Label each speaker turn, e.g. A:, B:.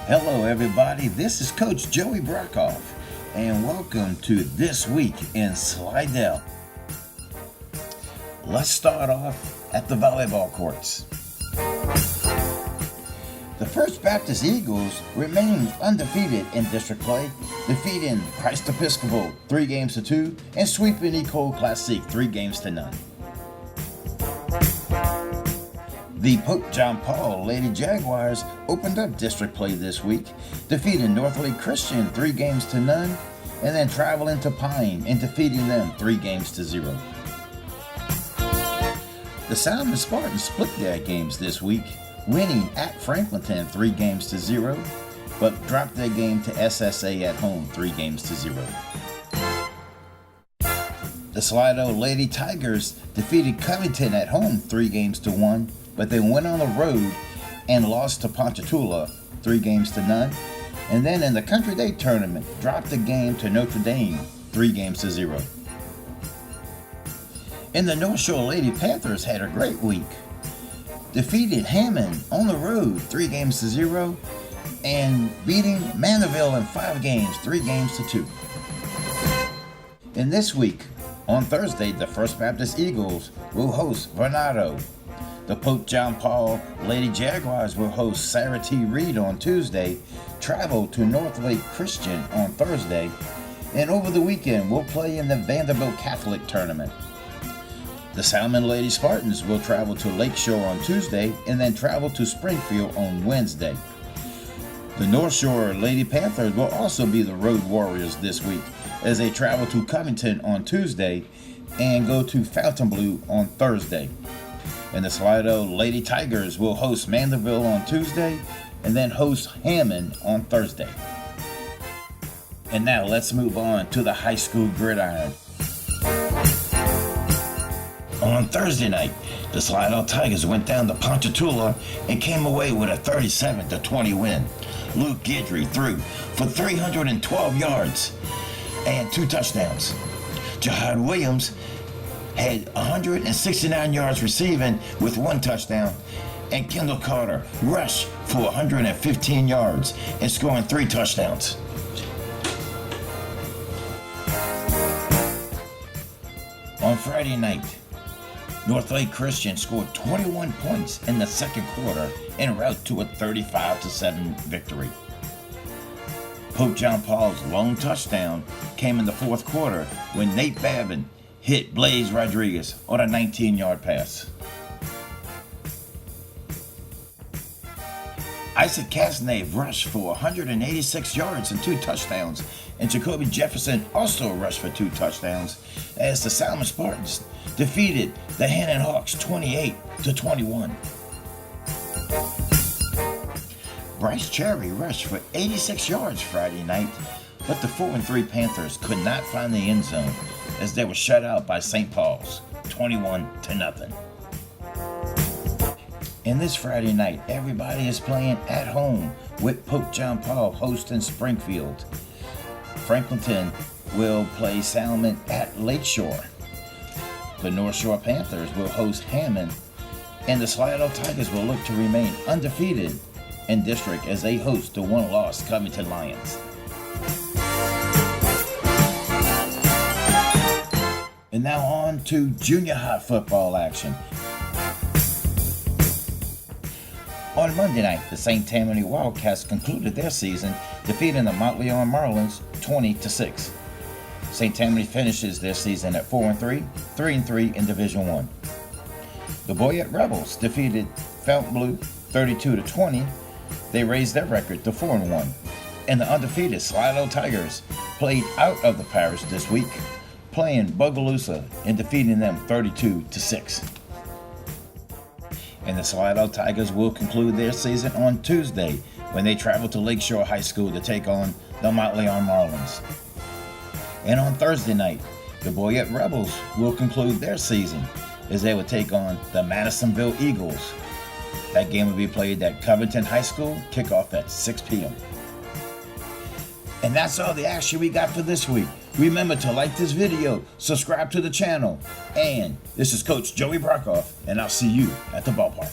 A: Hello everybody, this is Coach Joey Brockoff, and welcome to This Week in Slidell. Let's start off at the volleyball courts. The First Baptist Eagles remain undefeated in district play, defeating Christ Episcopal 3-2 and sweeping Ecole Classique 3-0. The Pope John Paul Lady Jaguars opened up district play this week, defeating Northlake Christian 3-0, and then traveling to Pine and defeating them 3-0. The Salmon Spartans split their games this week, winning at Franklinton 3-0, but dropped their game to SSA at home 3-0. The Slidell Lady Tigers defeated Covington at home 3-1, but they went on the road and lost to Ponchatoula 3-0, and then in the Country Day tournament dropped the game to Notre Dame 3-0. And the North Shore Lady Panthers had a great week, defeated Hammond on the road 3-0 and beating Mandeville in 5 games 3-2. And this week, on Thursday, the First Baptist Eagles will host Venado. The Pope John Paul Lady Jaguars will host Sarah T. Reed on Tuesday, travel to Northlake Christian on Thursday, and over the weekend we'll play in the Vanderbilt Catholic Tournament. The Salmon Lady Spartans will travel to Lakeshore on Tuesday and then travel to Springfield on Wednesday. The North Shore Lady Panthers will also be the Road Warriors this week as they travel to Covington on Tuesday and go to Fontainebleau on Thursday. And the Slidell Lady Tigers will host Mandeville on Tuesday and then host Hammond on Thursday. And now let's move on to the high school gridiron. On Thursday night, the Slidell Tigers went down to Ponchatoula and came away with a 37-20 win. Luke Guidry threw for 312 yards and 2 touchdowns. Jihad Williams had 169 yards receiving with 1 touchdown, and Kendall Carter rushed for 115 yards and scoring 3 touchdowns. On Friday night, Northlake Christian scored 21 points in the second quarter en route to a 35-7 victory. Pope John Paul's lone touchdown came in the fourth quarter when Nate Babin hit Blaze Rodriguez on a 19-yard pass. Isaac Casnave rushed for 186 yards and 2 touchdowns, and Jacoby Jefferson also rushed for 2 touchdowns as the Salmon Spartans defeated the Hannon Hawks 28-21. Bryce Cherry rushed for 86 yards Friday night, but the 4-3 Panthers could not find the end zone as they were shut out by St. Paul's 21-0. And this Friday night, everybody is playing at home with Pope John Paul hosting Springfield. Franklinton will play Salmon at Lakeshore. The North Shore Panthers will host Hammond, and the Slidell Tigers will look to remain undefeated in district as they host the 1-loss Covington Lions. And now on to junior high football action. On Monday night, the St. Tammany Wildcats concluded their season, defeating the Montleon Marlins 20-6. St. Tammany finishes their season at 4-3, 3-3 in Division I. The Boyette Rebels defeated Fontainebleau 32-20. They raised their record to 4-1. And the undefeated Slidell Tigers played out of the parish this week, playing Bogalusa and defeating them 32-6. And the Slidell Tigers will conclude their season on Tuesday when they travel to Lakeshore High School to take on the Montleon Marlins. And on Thursday night, the Boyette Rebels will conclude their season as they will take on the Madisonville Eagles. That game will be played at Covington High School, kickoff at 6 p.m. And that's all the action we got for this week. Remember to like this video, subscribe to the channel, and this is Coach Joey Brockoff, and I'll see you at the ballpark.